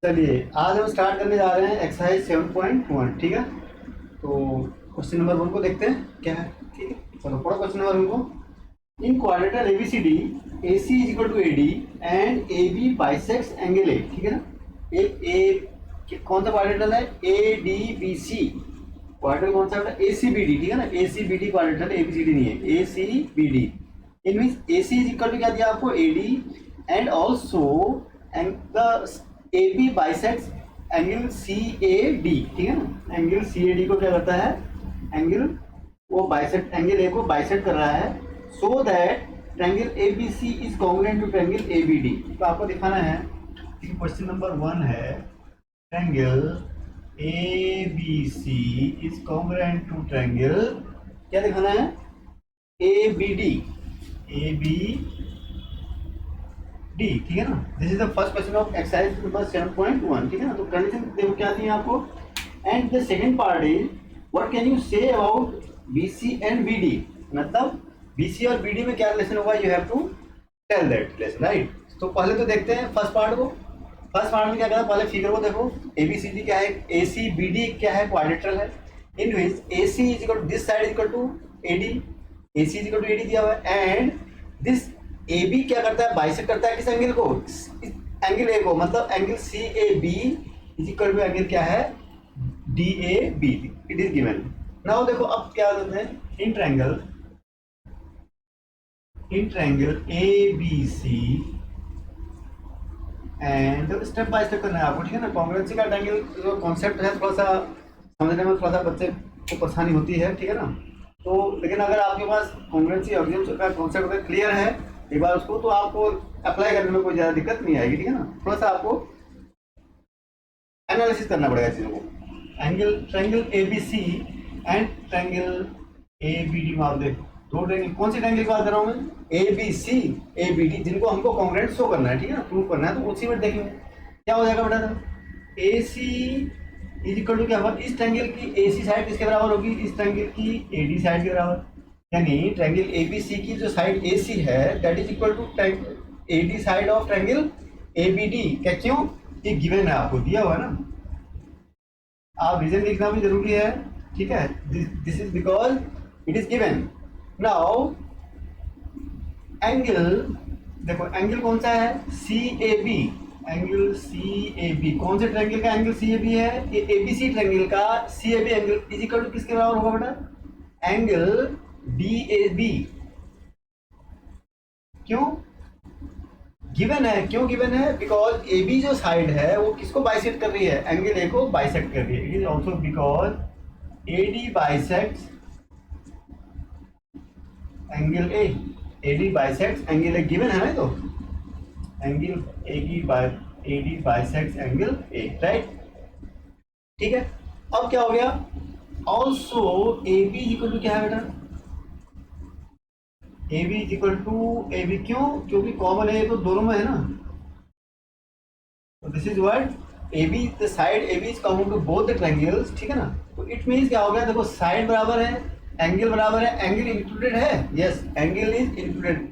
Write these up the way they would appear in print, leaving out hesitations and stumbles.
चलिए आज हम स्टार्ट करने जा रहे हैं एक्सरसाइज 7.1। ठीक है, तो क्वेश्चन नंबर 1 को देखते हैं क्या है। ठीक है, चलो पढ़ो क्वेश्चन नंबर 1 को। In quadrilateral ABCD AC is equal to AD and AB bisects angle A। ठीक है ना, एक ए कौन सा क्वाड्रेटर है? ADBC क्वाड्रेटर कौन सा है? ACBD। ठीक है ना, ACBD क्वाड्रेटर, ABCD नहीं है, ACBD। In means AC is equal to क्या दिया आपको? AD and also the AB bisects angle CAD। ठीक है ना, एंगल CAD को क्या करता है? एंगल वो बाइसेक्ट एंगल A को बाइसेक्ट कर रहा है, so that triangle ABC is congruent to triangle ABD। तो आपको दिखाना है कि क्वेश्चन नंबर 1 है triangle ABC is congruent to triangle, क्या दिखाना है? ABD। ठीक है ना, this is the first question of exercise number 7.1। ठीक है ना, तो कंडीशन देखो क्या दी है आपको। And the second part is what can you say about BC and BD, मतलब BC और BD में क्या रिलेशन होगा, you have to tell that relation, right. तो पहले तो देखते हैं फर्स्ट पार्ट को। फर्स्ट पार्ट में क्या करना, पहले फिगर को देखो। ABCD क्या है, ACBD क्या है? क्वाड्रेटरल है। In which AC is equal to this side is equal to AD, AC is equal to AD दिया हुआ है। एंड दिस AB क्या करता है? बाइसेक्ट करता है किस एंगल को? एंगल A को, मतलब angle CAB is equal to angle क्या है? DAB। It is given. Now देखो अब क्या होता है, in triangle ABC and step by step करना है आपको। ठीक है ना, कॉन्ग्रुएंसी का ट्रायंगल जो कॉन्सेप्ट है थोड़ा सा समझने में थोड़ा सा बच्चे को परेशानी होती है। ठीक है ना, तो लेकिन अगर आपके पास कॉन्ग्रुएंसी एग्जाम का कॉन्सेप्ट अगर क्लियर है एक बार उसको, तो आपको अप्लाई करने में कोई ज़्यादा दिक्कत नहीं आएगी। ठीक है ना, थोड़ा सा आपको एनालिसिस करना पड़ेगा चीज़ों को। Angle triangle ABC and triangle ABD में आप देखो दो ट्रायंगल, कौन सी ट्रायंगल की बात कर रहा हूँ मैं? ABC ABD, जिनको हमको कॉन्ग्रुएंट शो करना है। ठीक है ना, प्रूव करना है, तो उसी में देखेंगे क्या हो जाएगा बेटा। AC इज इक्वल टू क्या होगा, इस ट्रायंगल की AC साइड किसके बराबर होगी? इस ट्रायंगल की AD साइड के बराबर, यानी ट्रायंगल ABC की जो साइड AC है that is equal to AD side of triangle ABD। क्या, क्यों? ये गिवन है, आपको दिया हुआ है ना, आप रीजन लिखना भी जरूरी है। ठीक है, this is because it is given. Now angle देखो, एंगल कौन सा है? CAB। एंगल CAB कौन से ट्रायंगल का एंगल CAB है? ये ABC ट्रायंगल का CAB angle is equal to किसके बराबर होगा बेटा? Angle DAB। क्यों गिवन है? क्यों गिवन है? बिकॉज AB जो साइड है वो किसको बाइसेक्ट कर रही है? एंगल A को बाइसेक्ट कर रही है। It is also because AD bisects angle A। AD bisects angle A, given है ना, तो angle AD bisects angle A, right. ठीक है, अब क्या हो गया? Also AB is equal to क्या है बेटा? AB is equal to AB, क्यों? क्योंकि कॉमन है, तो दोनों में है ना, तो this is what AB, the side AB is common to both the triangles. ठीक है ना, तो इट मींस क्या हो गया, देखो साइड बराबर है, एंगल बराबर है, एंगल इंक्लूडेड है। Yes, angle is included.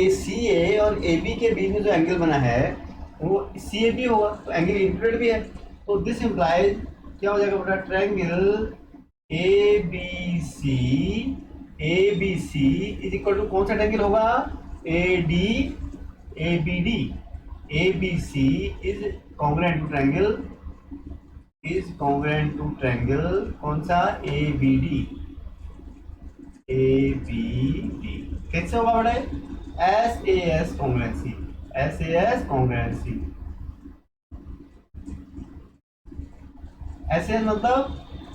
CA और AB के बीच में जो एंगल बना है वो CAB होगा, तो एंगल इंक्लूडेड भी है। तो दिस इम्प्लाइज क्या हो जाएगा बेटा? Triangle ABC is equal to कौन सा ट्रायंगल होगा? ABD। ABC is congruent to triangle कौन सा? ABD। कैसे होगा बेटा? SAS congruency. SAS मतलब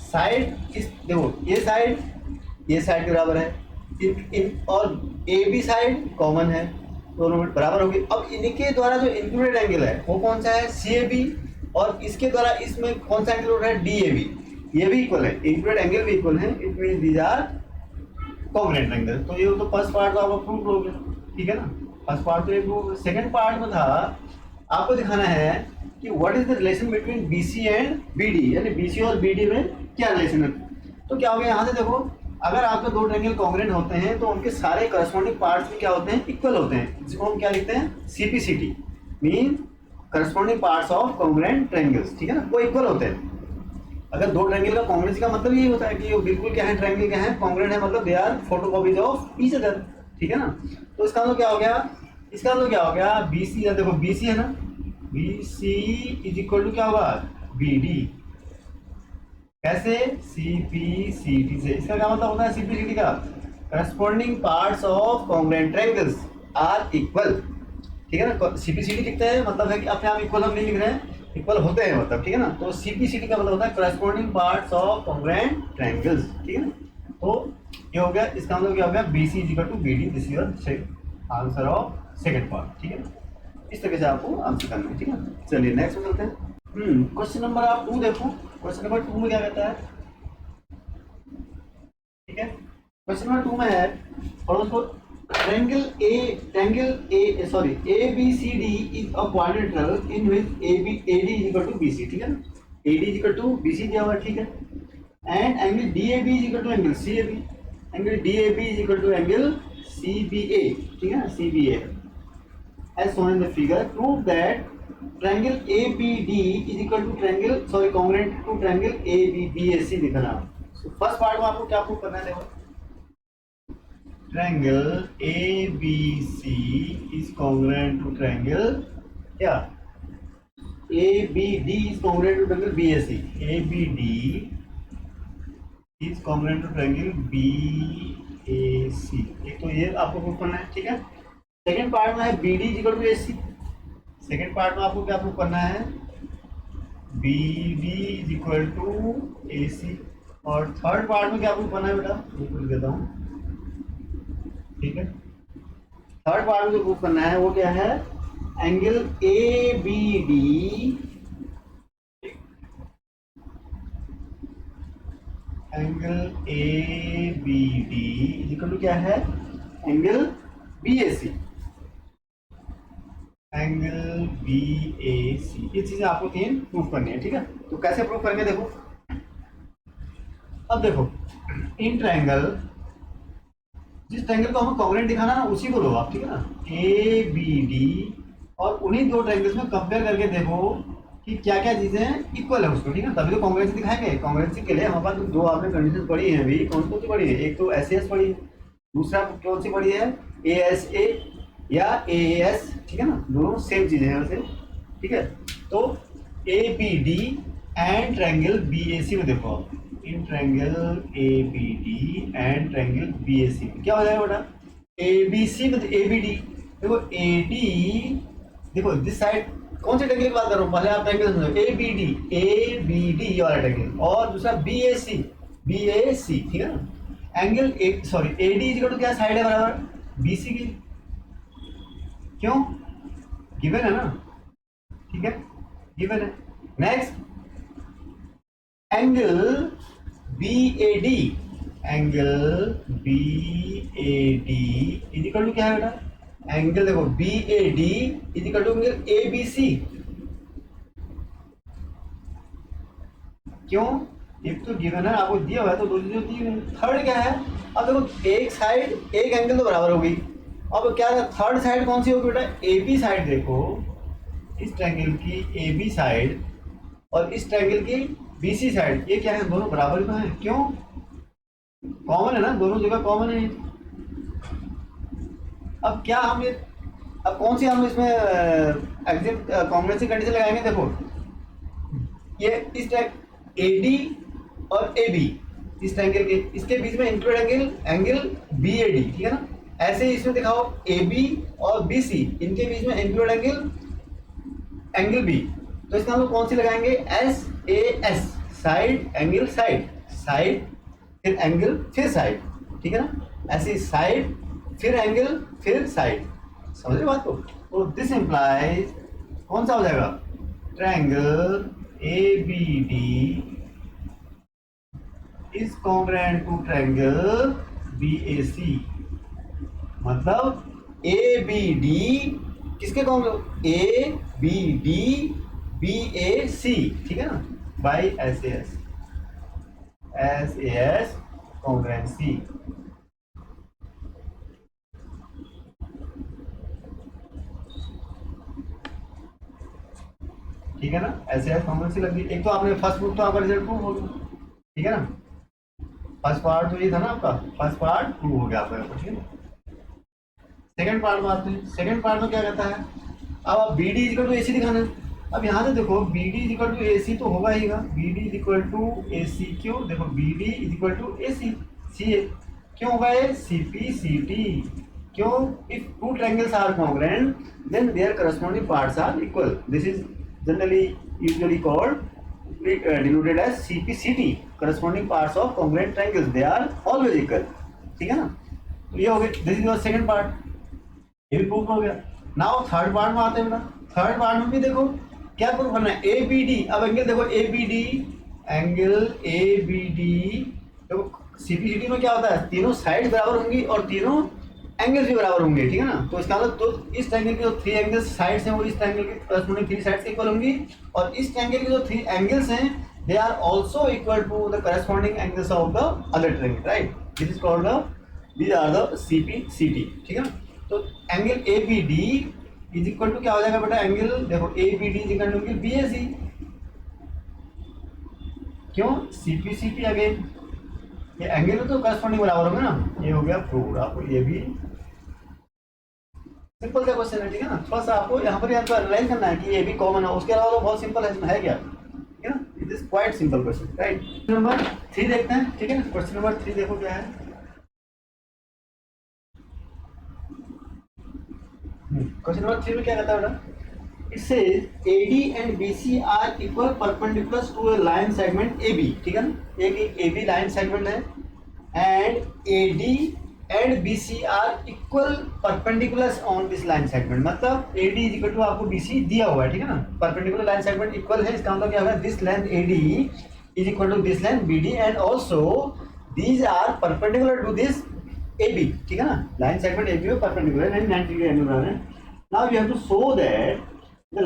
साइड, इस देखो ये साइड के बराबर है, और AB साइड कॉमन है, दोनों में बराबर होगी। अब इनके द्वारा जो इंक्लूडेड एंगल है वो कौन सा है? CAB, और इसके द्वारा इसमें कौन सा एंगल हो रहा है? DAB। ये भी इक्वल है, इंक्लूडेड एंगल भी इक्वल है, it means these are congruent angle. तो ये तो फर्स्ट पार्ट तो आपको प्रूव हो गया। ठीक है ना, फर्स्ट पार्ट तो ये प्रूव। सेकंड पार्ट में था आपको दिखाना है कि what is the relation between BC and BD, यानी BC और BD में क्या रिलेशन है। तो क्या हो गया, यहाँ से देखो, अगर आपके दो ट्रायंगल कॉन्ग्रुएंट होते हैं तो उनके सारे करस्पॉन्डिंग पार्ट्स भी क्या होते हैं? इक्वल होते हैं, जिसको हम क्या लिखते हैं? CPCT। Mean corresponding parts of congruent triangles, ठीक है ना, वो इक्वल होते हैं। अगर दो ट्रायंगल का कॉन्ग्रुएंसी का मतलब यही होता है कि वो बिल्कुल क्या है, ट्रायंगल क्या है, कॉन्ग्रुएंट है, मतलब they are photocopies of each other, ठीक है ना। तो इसका मतलब क्या हो गया, इसका मतलब क्या हो गया, बी सी, देखो बी सी है ना, B C is equal to क्या होगा, बी डी। कैसे, सी पी सी टी से। इसका क्या मतलब होता है, सी पी सी टी का, corresponding parts of congruent triangles are equal, ठीक है ना। सीपीसीटी लिखते हैं मतलब है कि अपने आप इक्वल हम नहीं लिख रहे हैं, इक्वल होते हैं मतलब, ठीक है ना। तो सीपीसीटी का मतलब होता है corresponding parts of congruent triangles, ठीक है ना। तो ये हो गया, इसका मतलब क्या हो गया, B C is equal to B D, this is your answer of second part, ठीक है ना। इस तरह से आपको आंसर करना है, ठीक है। चलिए नेक्स्ट में चलते हैं। क्वेश्चन नंबर आप 2 देखो, क्वेश्चन नंबर 2 में क्या कहता है, ठीक है। क्वेश्चन नंबर 2 में है, और उसको ABCD is a quadrilateral in which AD is equal to BC, ठीक है ना, AD is equal to BC दिया हुआ, ठीक है, and angle DAB is equal to angle CAB, angle DAB is equal to angle CBA, ठीक है ना, CBA as shown in the figure. Prove that triangle ABD is equal to congruent to triangle ABBAC दिखना। So first part में आपको क्या prove करना है, देखो triangle ABC is congruent to triangle क्या, ABD is congruent to triangle BAC, ABD is congruent to triangle BAC। एक तो ये आपको प्रूव करना है, ठीक है। सेकेंड पार्ट में है BD is equal to AC, second part में आपको क्या प्रूव करना है, BD is equal to AC। और थर्ड पार्ट में क्या प्रूव करना है बेटा, लिख देता हूँ, ठीक है। थर्ड पार्ट में जो प्रूफ करना है वो क्या है, angle A B D, angle A B D equal to क्या है, angle B A C, angle B A C. ये चीजें आपको 3 प्रूफ करनी है, ठीक है। तो कैसे प्रूफ करेंगे, देखो अब देखो, इन ट्रायंगल, जिस ट्रायंगल को हमें कॉन्ग्रुएंट दिखाना ना उसी को लो आप, ठीक है ना, ए बी डी, और उन्हीं दो ट्रायंगल्स में कंपेयर करके देखो कि क्या क्या चीजें इक्वल है उसको, ठीक है, तभी तो कॉन्ग्रुएंसी दिखाएंगे। कॉन्ग्रुएंसी के लिए हमारे पास दो आपने कंडीशन पढ़ी है अभी, कौन कौन सी पढ़ी है, एक तो एस एस पढ़ी है, दूसरा कौन सी पढ़ी है, ए एस ए या ए एस, ठीक है ना, दोनों सेम चीजें हैं वैसे, ठीक है। तो A B D and triangle B A C में देखो आप, in triangle A B D and triangle B A C क्या हो जाएगा बेटा, ए बी सी मतलब ए बी डी, देखो ए डी, देखो दिस साइड कौन से ट्रायंगल की बात कर रहा हूँ, पहले आप ट्रायंगल समझो, ए बी डी वाला ट्रायंगल, और दूसरा बी ए सी, ठीक है ना। Angle A D equal to क्या साइड है बराबर बी सी की, क्यों, गिवन है ना, ठीक है, गिवन है। Next angle B A D, angle B A D is equal to क्या है बेटा, एंगल देखो B A D is equal to angle A B C, क्यों, एक तो गिवन है आपको दिया हुआ है तो दो चीजें दी हुई। थर्ड क्या है, अब देखो एक साइड एक एंगल तो बराबर होगी, अब क्या है थर्ड साइड कौन सी होगी बेटा, ए बी साइड, देखो इस ट्रायंगल की ए बी साइड और इस ट्रायंगल की बी सी साइड, ये क्या है, दोनों बराबर तो है, क्यों, कॉमन है ना, दोनों जगह कॉमन है। अब क्या हम ये, अब कौन सी हम इसमें एग्जिट कॉन्ग्रुएंसी कंडीशन लगाएंगे, देखो ये इस टाइप ए डी और ए बी, इस ट्रायंगल के इसके बीच में include angle B A D, ठीक है ना। ऐसे ही इसमें दिखाओ ए बी और बी सी, इनके बीच में इंक्लूड एंगल बी, तो इसका हम लोग कौन सी लगाएंगे, S A S, side angle side, side फिर एंगल फिर साइड, ठीक है ना, ऐसे साइड फिर एंगल फिर साइड, समझ रहे बात को। तो दिस इंप्लाइज कौन सा हो जाएगा, triangle A B D is congruent to triangle B A C, मतलब ए बी डी किसके congruent, A B D B A C, ठीक है ना, by S A S congruency. ठीक है ना, ऐसे कॉन्ग्रुएंसी लग गई। एक तो आपने फर्स्ट प्रूफ तो आपका रिजल्ट प्रूव हो गया, ठीक है ना, फर्स्ट पार्ट तो ये था ना आपका, फर्स्ट पार्ट प्रूव हो गया आपका, ठीक है ना। सेकंड पार्ट में आते हैं। सेकंड पार्ट में क्या कहता है, अब आप B D equal to A C दिखाना है। अब यहाँ से देखो B D equal to A C तो होगा ही, B D equal to A C, क्यों, देखो B D equal to A C, C A क्यों होगा ये, सी पी सी टी, क्यों, if two triangles are congruent then their corresponding parts are equal, this is generally usually called denoted as CPCT, corresponding parts of congruent triangles, they are always equal, ठीक है ना। तो ये हो गया, this is your second part, ये भी proof हो गया। नाउ थर्ड पार्ट में आते हैं बेटा। थर्ड पार्ट में भी देखो क्या प्रूफ करना है, ए बी डी। अब एंगल देखो A B D, angle A B D, देखो सीपीसीटी में क्या होता है, तीनों साइड बराबर होंगी और तीनों एंगल्स भी बराबर होंगे, ठीक है ना। तो इसका मतलब तो इस ट्रायंगल के जो थ्री एंगल्स साइड्स हैं वो इस ट्रायंगल के करस्पॉन्डिंग थ्री साइड्स इक्वल होंगी, और इस ट्रायंगल के जो थ्री एंगल्स हैं they are also equal to the corresponding angles of the other triangle, right. This is called the, these are the CPCT, ठीक है ना। तो angle A B D is equal to क्या हो जाएगा बेटा, एंगल देखो A B D is equal to angle B A C, क्यों, सीपीसीटी अगेन, ये एंगल तो करस्पॉन्डिंग बराबर होंगे ना। ये हो गया प्रूव, आपको ये भी सिंपल सा क्वेश्चन है, ठीक है ना। थोड़ा सा आपको यहाँ पर एनालाइज करना है कि ये भी कॉमन है, उसके अलावा तो बहुत सिंपल है, इसमें है क्या, ठीक है ना, it is quite simple question, right. Question number 3 देखते हैं, ठीक है ना। क्वेश्चन नंबर 3 देखो क्या है। क्वेश्चन नंबर 3 में क्या कहता है बेटा, it says AD and BC are equal perpendicular to a line segment AB, ठीक है ना। एक AB लाइन सेगमेंट है and AD and BC are equal perpendicular on this line segment, मतलब AD इज इक्वल टू आपको BC दिया हुआ है, ठीक है ना। परपेंडिकुलर लाइन सेगमेंट इक्वल है, इसका मतलब क्या होगा, this length AD is equal to this length BD and also these are perpendicular to this AB, ठीक है ना। लाइन सेगमेंट AB में परपेंडिकुलर है, 90 डिग्री एंगल बना है। Now you have to show that the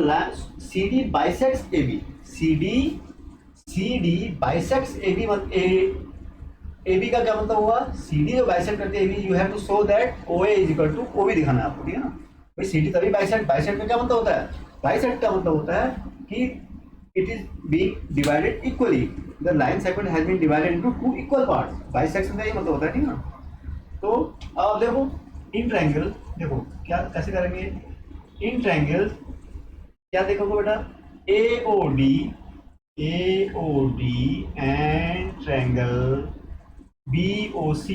CD bisects AB, CD bisects AB, मतलब AB का क्या मतलब हुआ, CD जो बाइसेक्ट करती है AB, you have to show that OA is equal to OB दिखाना है आपको, ठीक है ना। भाई CD तभी बाइसेक्ट, बाइसेक्ट का क्या मतलब होता है, बाइसेक्ट का मतलब होता है कि it is being divided equally, the line segment has been divided into two equal parts, bisection का ये मतलब होता है, ठीक है ना। तो अब देखो इन ट्रायंगल, देखो क्या कैसे करेंगे, इन ट्रायंगल क्या देखोगे बेटा, AOD and triangle BOC,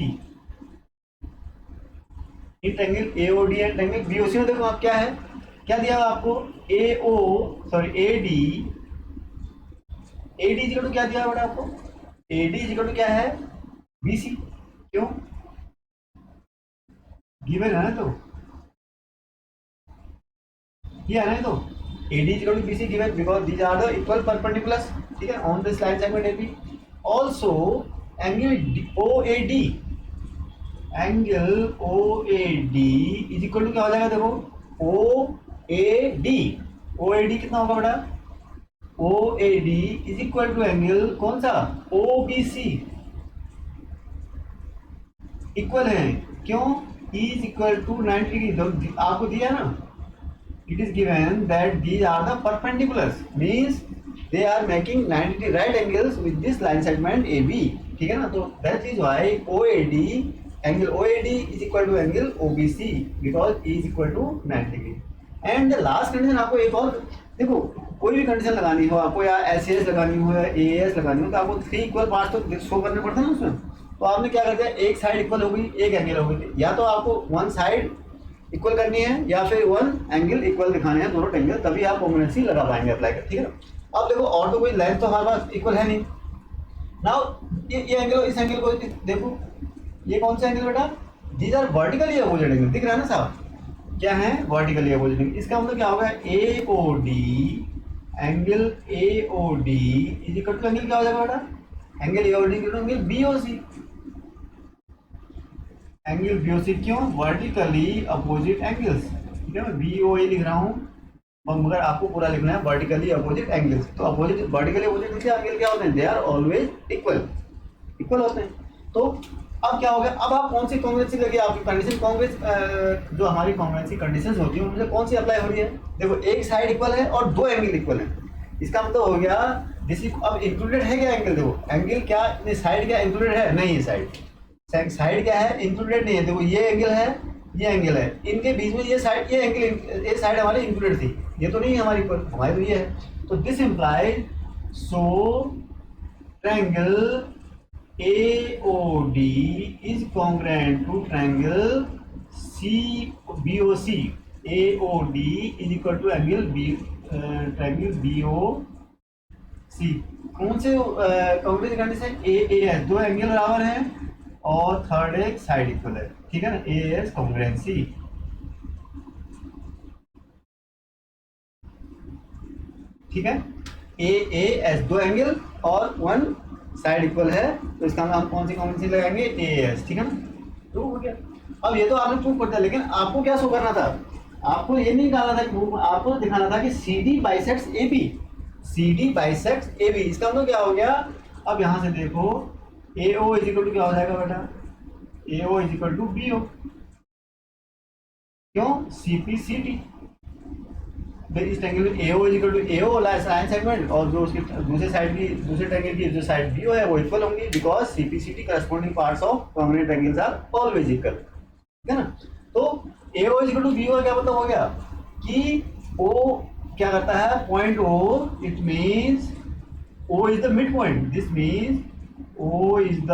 in triangle AOD and triangle BOC में देखो आप क्या है, क्या दिया आपको, AD इक्वल टू क्या दिया बेटा आपको, AD इक्वल टू क्या है, BC, क्यों, गिवन है ना, तो ये है ना, तो AD equal to BC given because these are the equal perpendiculars, ठीक है, on this line segment AB। Also angle OAD is equal to क्या हो जाएगा, देखो OAD कितना होगा बेटा, OAD is equal to angle कौन सा, OBC, इक्वल है, क्यों, E is equal to 90 degree, आपको दिया ना, it is given that these are the perpendiculars, means they are making 90 right angles with this line segment AB, ठीक है ना। तो that is why angle OAD is equal to angle OBC because E is equal to 90 degree. And the last condition आपको एक और, देखो कोई भी कंडीशन लगानी हो आपको, या SAS लगानी हो या AS लगानी हो, तो आपको 3 इक्वल पार्ट्स तो शो करने पड़ते हैं ना उसमें। तो आपने क्या कर दिया, एक साइड इक्वल हो गई, एक एंगल हो गई, या तो आपको वन साइड इक्वल करनी है या फिर वन एंगल इक्वल दिखाने हैं, दोनों एंगल, तभी आप कॉम्बिनेशन लगा पाएंगे अप्लाई कर, ठीक है ना। अब देखो और तो कोई लेंथ तो हमारे पास इक्वल है नहीं। नाउ ये एंगल, इस एंगल को देखो, ये कौन सा एंगल बेटा, these are vertically opposite angle, दिख रहा है ना साहब, क्या है, वर्टिकली अपोजिट एंगल। इसका मतलब क्या होगा, AOD angle AOD is equal to angle क्या हो जाएगा बेटा, angle AOD equal to angle BOC, angle BOC, क्यों, वर्टिकली अपोजिट एंगल्स, ठीक है, मैं BOA लिख रहा हूँ मगर आपको पूरा लिखना है वर्टिकली अपोजिट एंगल्स। तो अपोजिट वर्टिकली अपोजिट एंगल क्या होते हैं, दे आर ऑलवेज इक्वल होते हैं। तो अब क्या हो गया, अब आप कौन सी कॉन्ग्रुएंसी लगी, आपकी कंडीशन कॉन्ग्रुएंस, जो हमारी कॉन्ग्रुएंसी कंडीशंस होती है उनमें कौन सी अप्लाई हो रही है, देखो एक साइड इक्वल है और दो एंगल इक्वल है, इसका मतलब हो गया दिस इज, अब इंक्लूडेड है क्या एंगल, देखो एंगल क्या, साइड क्या इंक्लूडेड है, नहीं है साइड, साइड क्या है इंक्लूडेड नहीं है, देखो ये एंगल है, ये एंगल है, इनके बीच में ये साइड, ये एंगल, ये साइड हमारी इंक्लूडेड थी, ये तो नहीं है हमारी पर, हमारी तो ये है, तो this implies so triangle AOD is congruent to triangle BOC. AOD is equal to angle triangle BOC. कौन से कॉन्ग्रुएंट कंडीशन, AAS, दो एंगल बराबर है और थर्ड एक साइड इक्वल है, ठीक है ना, AAS कॉन्ग्रुएंसी, ठीक है, AAS दो एंगल और वन साइड इक्वल है, तो इसका हम कौन सी कॉम्बिनेशन लगाएंगे, AAS, ठीक है ना, प्रूव हो गया। अब ये तो आपने प्रूव कर दिया, लेकिन आपको क्या शो करना था, आपको ये नहीं कहना था कि आपको दिखाना था कि CD bisects AB, CD bisects AB, इसका मतलब क्या हो गया, अब यहाँ से देखो AO इज इक्वल टू क्या हो जाएगा बेटा, AO is equal to BO, क्यों, CPCD, इस ट्रायंगल में AO is equal to AO line segment, और जो उसकी दूसरे साइड की, दूसरे ट्रायंगल की जो साइड BO है वो इक्वल होंगी, because CPCD corresponding parts of congruent triangles are always equal, ठीक है ना। तो AO is equal to BO का क्या मतलब हो गया कि O क्या करता है, point O, it means O is the mid point, this means O is the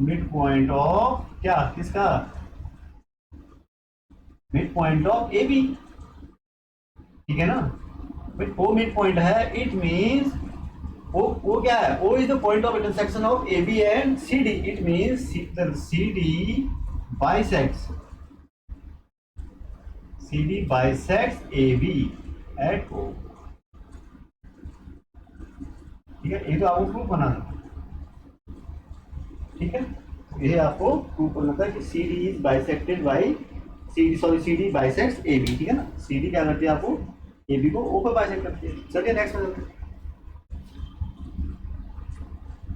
mid point of क्या, किसका, मिड पॉइंट ऑफ AB, ठीक है ना, O मिड पॉइंट है, इट मींस O क्या है, O is the point of intersection of AB and CD, it means CD bisects AB at O, ठीक है, ये तो आपको प्रूफ करना था, ठीक है, ये आपको प्रूफ करना था कि CD is bisected by CD bisects AB, ठीक है ना, CD क्या करती है आपको AB को O पर बाइसेक्ट करती है। चलिए नेक्स्ट में चलते हैं,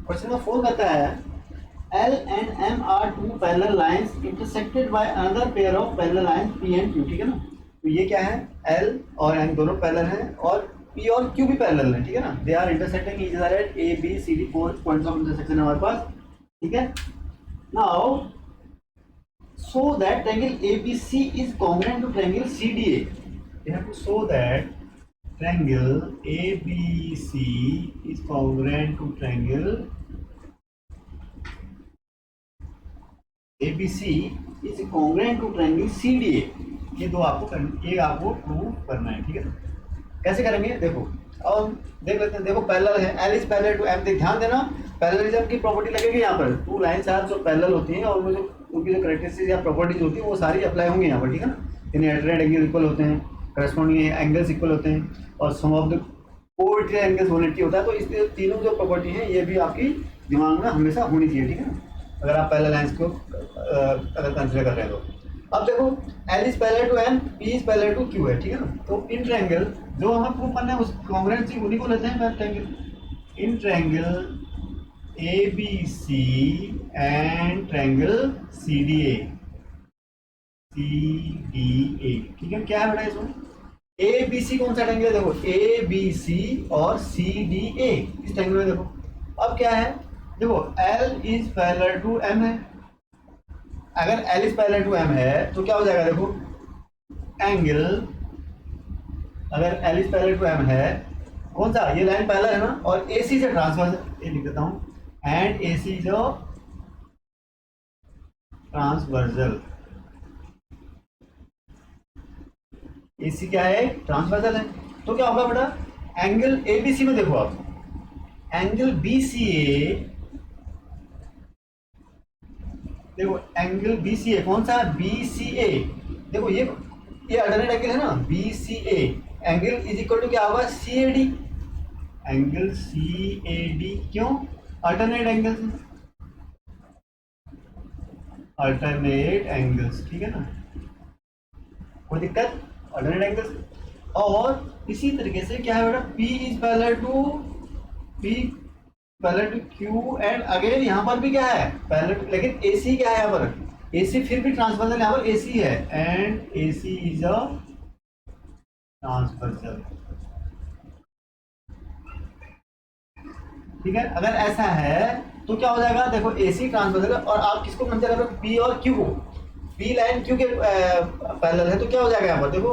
क्वेश्चन नंबर 4 कहता है L and M are two parallel lines intersected by another pair of parallel lines P and Q, ठीक है ना, तो ये क्या है, L और M दोनों पैरेलल हैं और P और Q भी पैरेलल हैं, ठीक है ना, they are intersecting each other at A B C D, 4 points of intersection हमारे पास, ठीक है। Now so that triangle ABC is congruent to triangle CDA, you have to show that triangle ABC is congruent to triangle ABC is congruent to triangle CDA, ये दो आपको prove करना है, ठीक है, कैसे करेंगे देखो, और देख लेते हैं, देखो पैरेलल है, L is parallel to M, ध्यान देना पैरेललिज्म की प्रॉपर्टी लगेगी यहाँ पर, टू लाइंस आर जो पैरेलल होती हैं और वो जो उनकी जो कैरेक्टरिस्टिक्स या प्रॉपर्टीज होती है वो सारी अप्लाई होंगी यहाँ पर, ठीक है ना, यानी अल्टरनेट एंगल इक्वल होते हैं, करस्पॉन्डिंग एंगल्स इक्वल होते हैं, और सम ऑफ द कोएफिशिएंट एंगल्स 180 होता है, तो इस तीनों जो प्रॉपर्टी हैं ये भी आपकी दिमाग में हमेशा होनी चाहिए, ठीक है ना, अगर आप पैरेलल लाइंस को अगर कंसिडर कर रहे हैं तो। अब देखो L is parallel to M, P is parallel to Q है, ठीक है ना, तो इन ट्रायंगल जो हमें प्रूव करना है उस कॉन्ग्रुएंसी उन्हीं को लेते हैं triangle, in triangle ABC and triangle CDA, ठीक है, क्या है बेटा इसमें, ABC कौन सा ट्रायंगल है, देखो ABC और CDA, इस ट्रायंगल में देखो, अब क्या है, देखो L is parallel to M है, अगर L is parallel to M है तो क्या हो जाएगा, देखो एंगल, अगर L is parallel to M है, कौन सा, ये लाइन पैरेलल है ना, और AC से ट्रांसवर्स, ये लिख देता हूं, एंड AC जो ट्रांसवर्सल, AC क्या है, ट्रांसवर्सल है, तो क्या होगा बेटा, एंगल ABC में देखो आप, एंगल BCA, देखो एंगल BCA कौन सा, BCA, देखो ये अल्टरनेट एंगल है ना, BCA angle is equal to क्या होगा, CAD, एंगल CAD, क्यों, अल्टरनेट एंगल्स, अल्टरनेट एंगल्स, ठीक है ना, कोई दिक्कत, अल्टरनेट एंगल्स, और इसी तरीके से क्या है बेटा, P is parallel to Q and again यहाँ पर भी क्या है पैरेलल, लेकिन AC क्या है यहाँ पर, AC फिर भी ट्रांसवर्सल, यहाँ पर AC है and AC is a transversal, ठीक है। अगर ऐसा है तो क्या हो जाएगा, देखो AC ट्रांसवर्सल है और आप किसको कंसिडर कर रहे हो, P और Q को, P लाइन Q के पैरेलल है, तो क्या हो जाएगा यहाँ पर देखो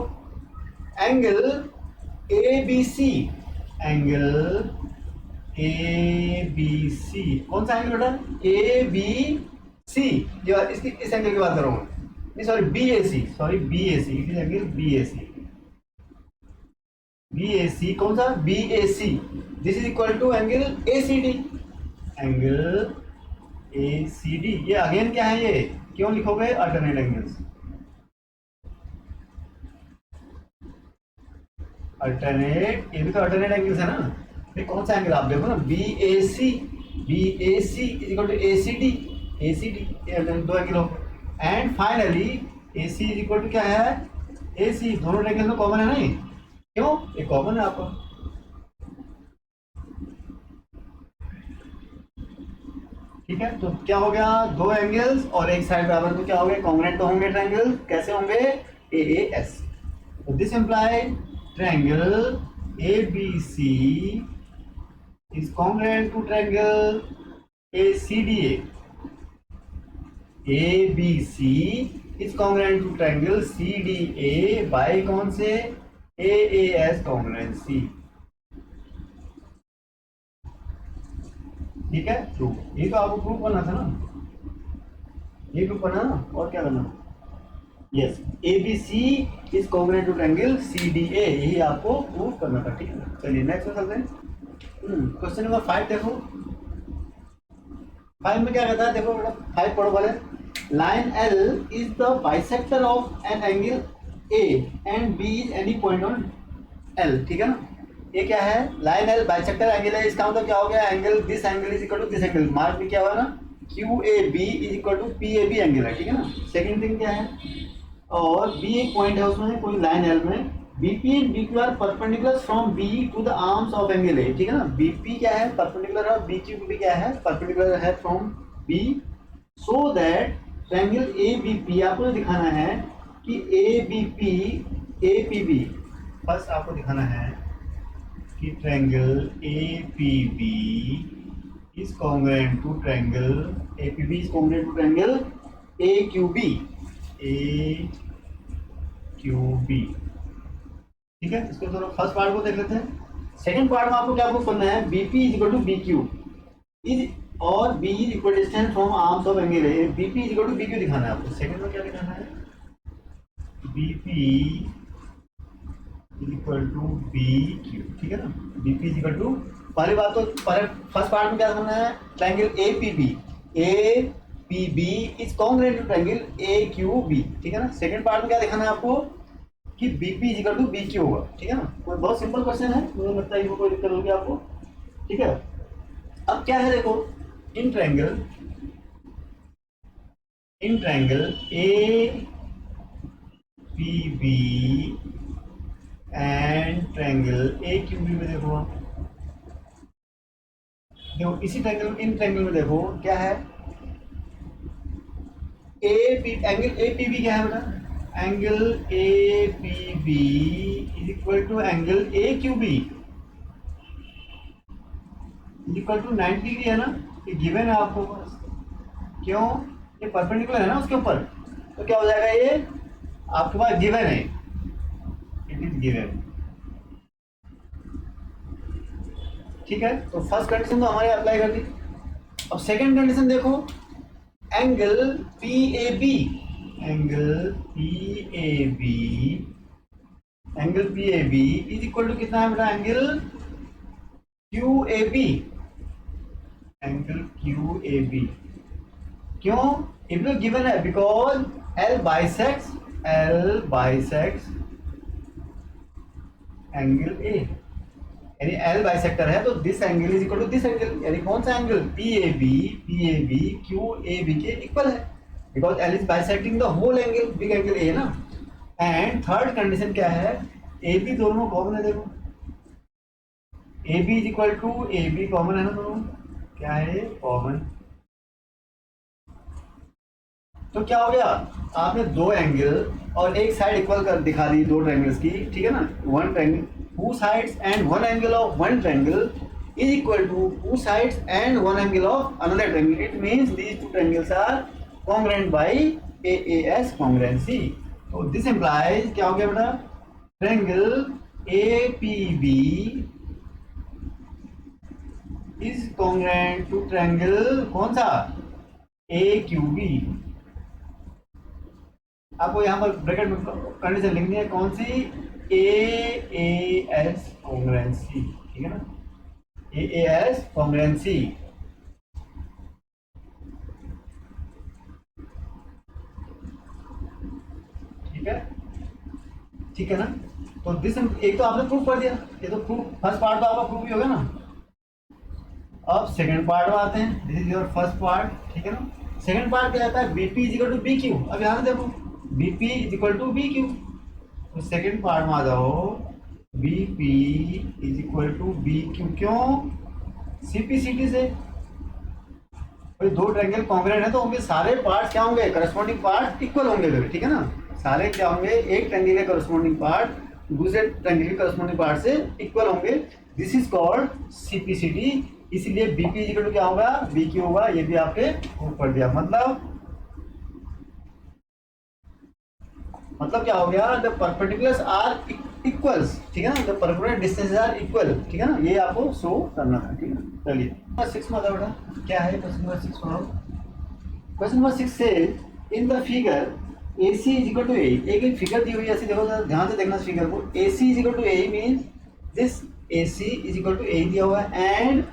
एंगल ABC, एंगल ABC कौन सा एंगल बेटा, ABC, इसकी इस एंगल की बात कर रहा हूँ नहीं, सॉरी BAC, इस एंगल BAC कौन सा, BAC, this is equal to angle ACD, angle ACD। ये अगेन क्या है, ये क्यों लिखोगे अल्टरनेट एंगल्स, अल्टरनेट, ये भी तो अल्टरनेट एंगल्स है ना। ये कौन सा एंगल आप देखो ना, BAC is equal to ACD, ये दो एंगल हो। And finally AC is equal to क्या है, AC, दोनों एंगल में कॉमन है नहीं, क्यों, ये कॉमन है आपका। ठीक है, तो क्या हो गया, दो एंगल्स और एक साइड बराबर, तो क्या हो गया, कॉन्ग्रुएंट तो होंगे ट्रायंगल, कैसे होंगे, AAS। तो this imply triangle ABC is congruent to triangle ACDA, ABC is congruent to triangle CDA by कौन से, AAS congruency। ठीक है, प्रूफ, ये तो आपको प्रूफ करना था ना, ये प्रूफ करना ना, और क्या करना, yes, ABC is congruent to triangle CDA, यही आपको प्रूफ करना था। ठीक है, चलिए नेक्स्ट में चलते हैं। क्वेश्चन नंबर 5 देखो, 5 में क्या कहता है, देखो बेटा 5 पढ़ो वाले, line L is the bisector of an angle A and B is any point on L। ठीक है ना, ये क्या है, लाइन L बाइसेक्टर एंगल है, इसका मतलब क्या हो गया, angle this angle is equal to this angle, mark में क्या हुआ ना, QAB is equal to PAB angle है। ठीक है ना, सेकंड थिंग क्या है, और B एक पॉइंट है उसमें, कोई लाइन L में, BP and BQ are perpendicular from B to the arms of angle A। ठीक है ना, BP क्या है, परपेंडिकुलर है, BQ भी क्या है, परपेंडिकुलर है from B, so that triangle ABP, आपको दिखाना है कि APB, फर्स्ट आपको दिखाना है कि triangle APB is congruent to triangle, APB is congruent to triangle AQB। ठीक है, इसको थोड़ा फर्स्ट पार्ट को देख लेते हैं। सेकंड पार्ट में आपको क्या प्रूफ करना है, BP is equal to BQ is और B is equal distance from arms of angle A, BP is equal to BQ दिखाना है आपको। सेकंड में क्या दिखाना है, BP is equal to BQ। ठीक है ना, BP इज इक्वल टू, पहली बात तो फर्स्ट पार्ट में क्या करना है, triangle APB is congruent to triangle AQB। ठीक है ना, सेकंड पार्ट में क्या दिखाना है आपको कि BP is equal to BQ होगा। ठीक है ना, कोई बहुत सिंपल क्वेश्चन है, मुझे लगता है कोई दिक्कत होगी आपको। ठीक है, अब क्या है देखो, in triangle APB and triangle AQB में देखो इसी ट्रायंगल, इन ट्रायंगल में देखो क्या है, एंगल APB क्या है बेटा, angle APB is equal to angle AQB is equal to 90 degree है ना, ये गिवन है आपको पास, क्यों, ये परपेंडिकुलर है ना उसके ऊपर, तो क्या हो जाएगा, ये आपके पास गिवन है, इट इज गिवन। ठीक है, तो फर्स्ट कंडीशन तो हमारे अप्लाई कर दी। अब सेकंड कंडीशन देखो, angle PAB is equal to कितना है बेटा, एंगल QAB, क्यों, इफ गिवन है, because L bisects angle A, यानी L बाइसेक्टर है, तो this angle is equal to this angle, यानी कौन सा एंगल, PAB QAB के इक्वल है, because L is bisecting the whole angle, big angle A ना। एंड थर्ड कंडीशन क्या है, AB दोनों में कॉमन है, देखो AB is equal to AB common है ना, दोनों क्या है, कॉमन। तो क्या हो गया, आपने दो एंगल और एक साइड इक्वल कर दिखा दी, दो ट्रायंगल्स की। ठीक है ना, one triangle, two sides and one angle of one triangle is equal to two sides and one angle of another triangle. It means these two triangles are congruent by AAS congruency. So this implies क्या हो गया बेटा, triangle APB is congruent to triangle कौन सा, AQB. आपको यहाँ पर bracket में कंडीशन लिखनी है कौन सी, AAS congruency, ठीक है ना, AAS congruency. ठीक है ना. तो दिस एक तो आपने प्रूफ कर दिया, ये तो प्रूफ फर्स्ट पार्ट तो आपका प्रूफ ही होगा ना. अब सेकंड पार्ट में आते हैं. This is your first part, ठीक है ना. सेकंड पार्ट क्या आता है, BP is equal to BQ. अब यहाँ से देखो BP is equal to BQ. तो सेकंड पार्ट में आ जाओ, BP is equal to BQ. क्यों, CPCT से भाई दो ट्रायंगल कॉन्ग्रुएंट है तो उनके सारे पार्ट्स क्या होंगे, करस्पॉन्डिंग पार्ट इक्वल होंगे, ठीक है ना. सारे क्या होंगे, एक ट्रायंगल के करस्पॉन्डिंग पार्ट दूसरे ट्रायंगल के करस्पॉन्डिंग पार्ट से इक्वल होंगे. This is called CPCT. इसलिए BP इक्वल टू क्या होगा, BQ होगा. ये भी आपके प्रूफ कर दिया. मतलब क्या हो गया, द परपेंडिकुलर्स आर इक्वल्स, ठीक है ना, the perpendicular distances are equal, ठीक है ना. ये आपको शो करना था, ठीक है. चलिए 6 में बेटा क्या है, क्वेश्चन नंबर 6 पढ़ो. क्वेश्चन नंबर 6 से in the figure AC is equal to A. एक फिगर दी हुई है, ऐसे देखो, ध्यान से देखना फिगर को. AC is equal to A means this AC is equal to A दिया हुआ है and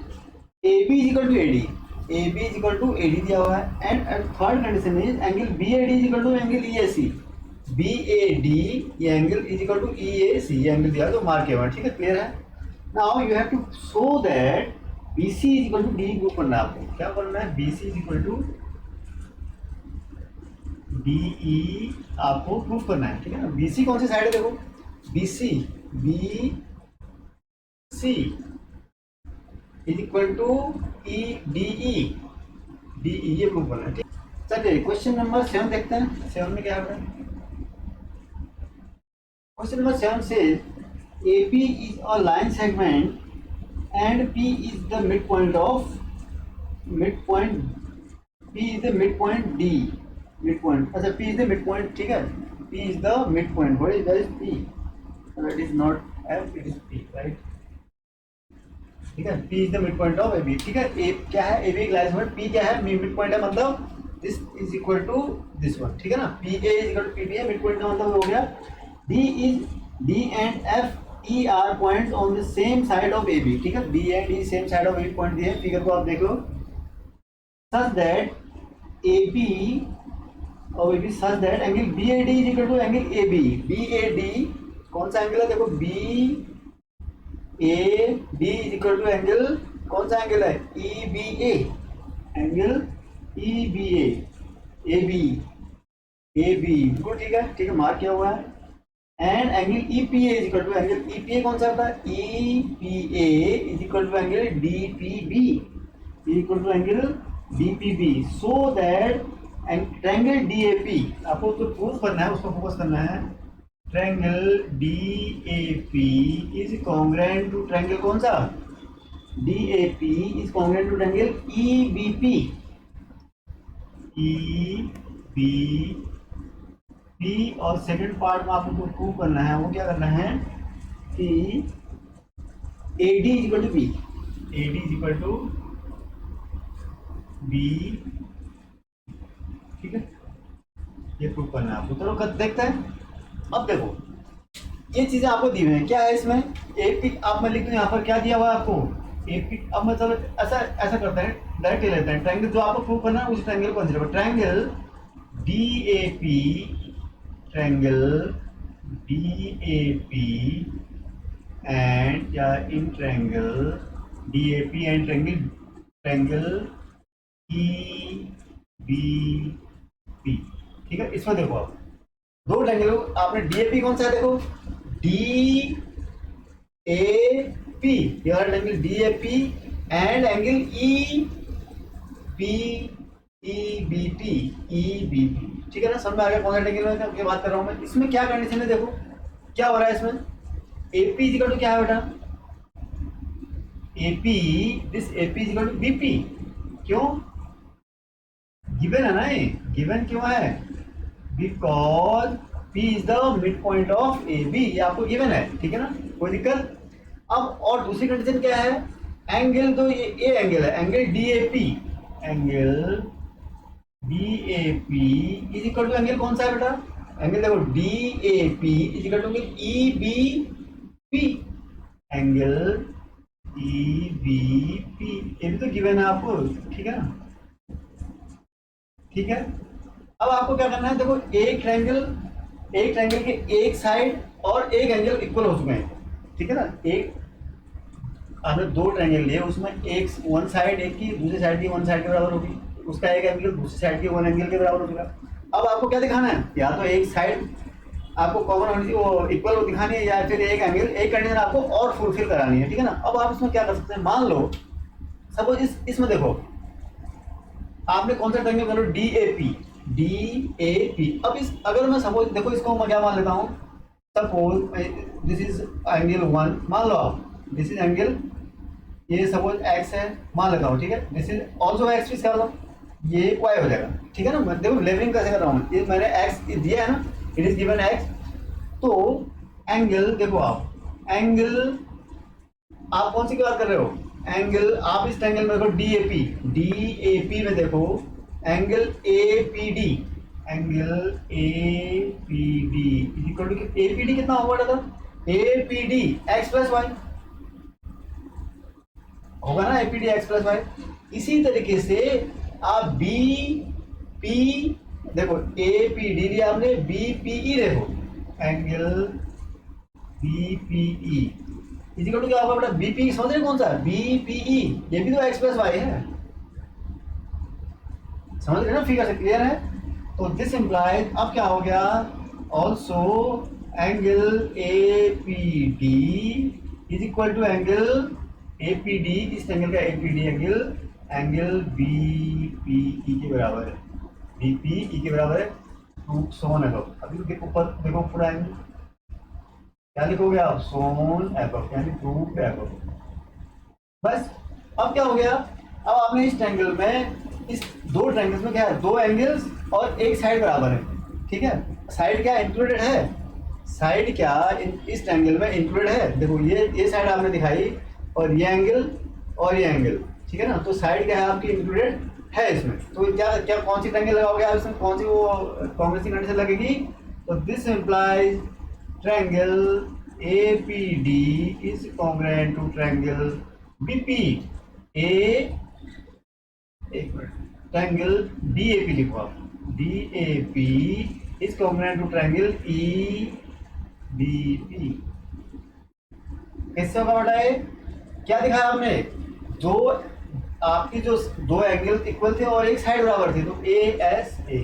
AB is equal to AD. AB is equal to AD दिया हुआ है and third condition is angle BAD is equal to angle EAC. BAD ये angle is equal to EAC, ये angle दिया है तो मार्क किया हुआ है, ठीक है. क्लियर है. Now you have to show that BC is equal to D prove करना है आपको. क्या करना है, BC is equal to DE आपको प्रूफ करना है, ठीक है ना. BC कौन सी साइड है, देखो BC is equal to DE ये प्रूफ करना है, ठीक. चलिए क्वेश्चन नंबर 7 देखते हैं. 7 में क्या है, क्वेश्चन नंबर 7 से AP is a line segment and P is the midpoint D. Midpoint. अच्छा, P is the midpoint, ठीक है. P is the midpoint. What is P? It is not F, it is P, right? ठीक है. P is the midpoint of AB, ठीक है. A क्या है, AB एक लाइन सेगमेंट, P क्या है, midpoint है, मतलब this is equal to this one, ठीक है ना. PA is equal to PB है, midpoint का मतलब हो गया. D and F E are points on the same side of AB, ठीक है. D and E same side of AB point दिए. फिगर को आप देख लो. such that AB और AB such that angle BAD is equal to angle AB. BAD कौन सा angle है, देखो BAD is equal to angle कौन सा एंगल है, EBA. एंगल EBA AB बिल्कुल ठीक है, ठीक है, मार्क किया हुआ है. And angle EPA is equal to angle EPA कौन सा था, EPA is equal to angle DPB is equal to angle DPB. So that triangle DAP आपको तो प्रूफ करना है, उसको फोकस करना है. Triangle DAP is congruent to triangle कौन सा, DAP is congruent to triangle EBP. और सेकंड पार्ट में आपको प्रूव करना है, वो क्या करना है कि AD is equal to B. AD is equal to B, ठीक है. ये प्रूव करना है आपको. चलो देखते हैं. अब देखो ये चीजें आपको दी हुई हैं, क्या है इसमें, AP आप मैं लिख दूं यहाँ पर क्या दिया हुआ है आपको, AP. अब मैं चलो ऐसा करते हैं, डायरेक्ट लेते हैं. ट्रायंगल जो आपको प्रूव करना है उस ट्रायंगल को consider. Triangle DAP and in triangle DAP and triangle EBP, ठीक है. इसमें देखो आप दो ट्रायंगल आपने, DAP कौन सा है, देखो DAP, यह triangle DAP and angle EBP, ठीक है ना. समझ में आ गया कौन सा ट्रायंगल की बात कर रहा हूँ मैं. इसमें क्या कंडीशन है, देखो क्या हो रहा है इसमें. AP इज इक्वल टू क्या है बेटा, AP, this AP is equal to BP। क्यों? गिवन है ना, ये गिवन क्यों है? Because P is the mid point of AB, ये आपको गिवन है, ठीक है ना, कोई दिक्कत? अब और दूसरी कंडीशन क्या है? एंगल, तो ये एंगल है, angle DAP, angle DAP is equal to angle कौन सा है बेटा? एंगल देखो DAP is equal to angle EBP, angle EBP, ये भी तो गिवन है आपको, ठीक है ना? ठीक है, अब आपको क्या करना है, देखो एक ट्रायंगल के एक साइड और एक एंगल इक्वल हो चुके हैं, ठीक है ना? एक आपने दो ट्रायंगल लिए, उसमें एक वन साइड एक की दूसरी साइड की वन साइड के बराबर होगी, उसका एक एंगल दूसरी साइड के वन एंगल के बराबर हो चुका। अब आपको क्या दिखाना है? या तो एक साइड आपको कॉमन होनी चाहिए, वो इक्वल दिखानी है, या फिर एक एंगल, एक कंडीशन आपको और फुलफिल करानी है, ठीक है ना? अब आप इसमें क्या कर सकते हैं, मान लो सपोज इसमें देखो आपने कौन सा ट्रायंगल कर लो, DAP। अब इस अगर मैं सपोज देखो इसको मैं क्या मान लेता हूँ, सपोज दिस इज एंगल 1, मान लो आप दिस इज एंगल, ये सपोज x है मान लेता हूँ, ठीक है? This is also x fix कर लो, ये y हो जाएगा, ठीक है ना? मैं देखो लेवलिंग कैसे कर रहा हूँ, ये मैंने x दिया है ना, इट इज गिवन x, तो एंगल देखो आप एंगल आप कौन सी की बात कर रहे हो? एंगल आप इस ट्रायंगल में देखो DAP में देखो angle APD, angle APD is equal to APD कितना होगा था? APD x प्लस वाई होगा ना, APD x प्लस वाई। इसी तरीके से आप BP देखो APD लिया आपने, BPE देखो एंगल BPE इसी को क्या होगा बेटा? BPE समझ रहे कौन सा? BPE ये भी तो x प्लस वाई है, समझ रहे ना, फिगर से क्लियर है? तो दिस इंप्लाइज, अब क्या हो गया, also angle APD is equal to angle APD, इस एंगल का APD एंगल BPE के बराबर है, BPE के बराबर है 2 है। अभी देखो ऊपर देखो पूरा एंगल क्या लिखोगे आप? सोन एबव, यानी प्रूव्ड एबव। बस अब क्या हो गया, अब आपने इस ट्रायंगल में, इस दो ट्रायंगल्स में क्या है, दो एंगल्स और एक साइड बराबर है, ठीक है? साइड क्या इंक्लूडेड है? साइड क्या इस ट्रायंगल में इंक्लूडेड है? देखो ये साइड आपने दिखाई और ये एंगल, ठीक है ना? तो साइड क्या है आपकी इंक्लूडेड है इसमें, तो क्या क्या कौन सी ट्रायंगल लगाओगे आप इसमें, कौन सी वो कॉन्ग्रेसिव कंडीशन लगेगी? तो this implies triangle APD is congruent to triangle BP, triangle DAP लिखो आप, DAP is congruent to triangle EBP। कैसे होगा बेटा? ये क्या दिखाया आपने? दो आपकी जो दो एंगल इक्वल थे और एक साइड बराबर थी, तो ASA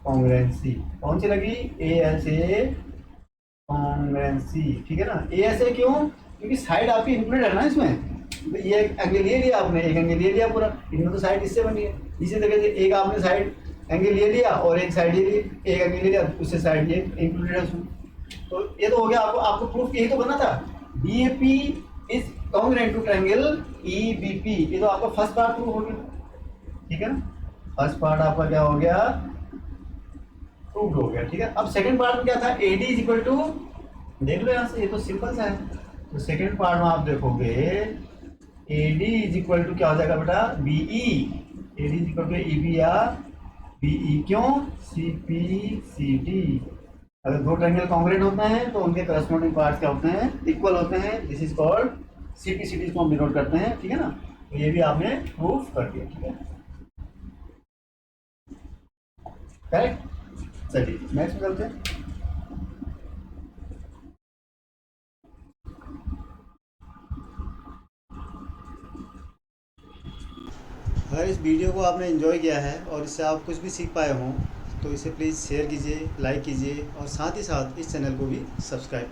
कॉन्ग्रुएंसी कौन सी लगी? ASA कॉन्ग्रुएंसी, ठीक है ना? ASA क्यों? क्योंकि साइड आपकी इंक्लूडेड है ना इसमें, ये एंगल ये लिया आपने, एक एंगल ये लिया पूरा, इनमें तो साइड इससे बनी है, इसी तरीके से एक आपने साइड एंगल ये लिया और एक साइड ये एक एंगल ले लिया, उससे साइड ये इंक्लूडेड है उसमें। तो ये तो हो गया, आपको प्रूफ यही तो करना था, DAP is congruent to triangle EBP। ये तो आपका फर्स्ट पार्ट प्रूफ हो गया, ठीक है ना? फर्स्ट पार्ट आपका क्या हो गया? प्रूव्ड हो गया, ठीक है? अब सेकंड पार्ट में क्या था? AD इज इक्वल टू, देख लो यहाँ से, ये तो सिंपल सा है। तो सेकंड पार्ट में आप देखोगे AD इज इक्वल टू क्या हो जाएगा बेटा? BE। AD is equal to EB या BE, क्यों? CPCD। अगर दो ट्रायंगल कॉन्ग्रुएंट होते हैं तो उनके करस्पॉन्डिंग पार्ट्स क्या होते हैं? इक्वल होते हैं। दिस इज कॉल्ड CPCD, इसको हम डिनोट करते हैं, ठीक है ना? तो ये भी आपने प्रूफ कर दिया, ठीक है? करेक्ट। चलिए नेक्स्ट में चलते हैं। अगर इस वीडियो को आपने एंजॉय किया है और इससे आप कुछ भी सीख पाए हों तो इसे प्लीज़ शेयर कीजिए, लाइक कीजिए और साथ ही साथ इस चैनल को भी सब्सक्राइब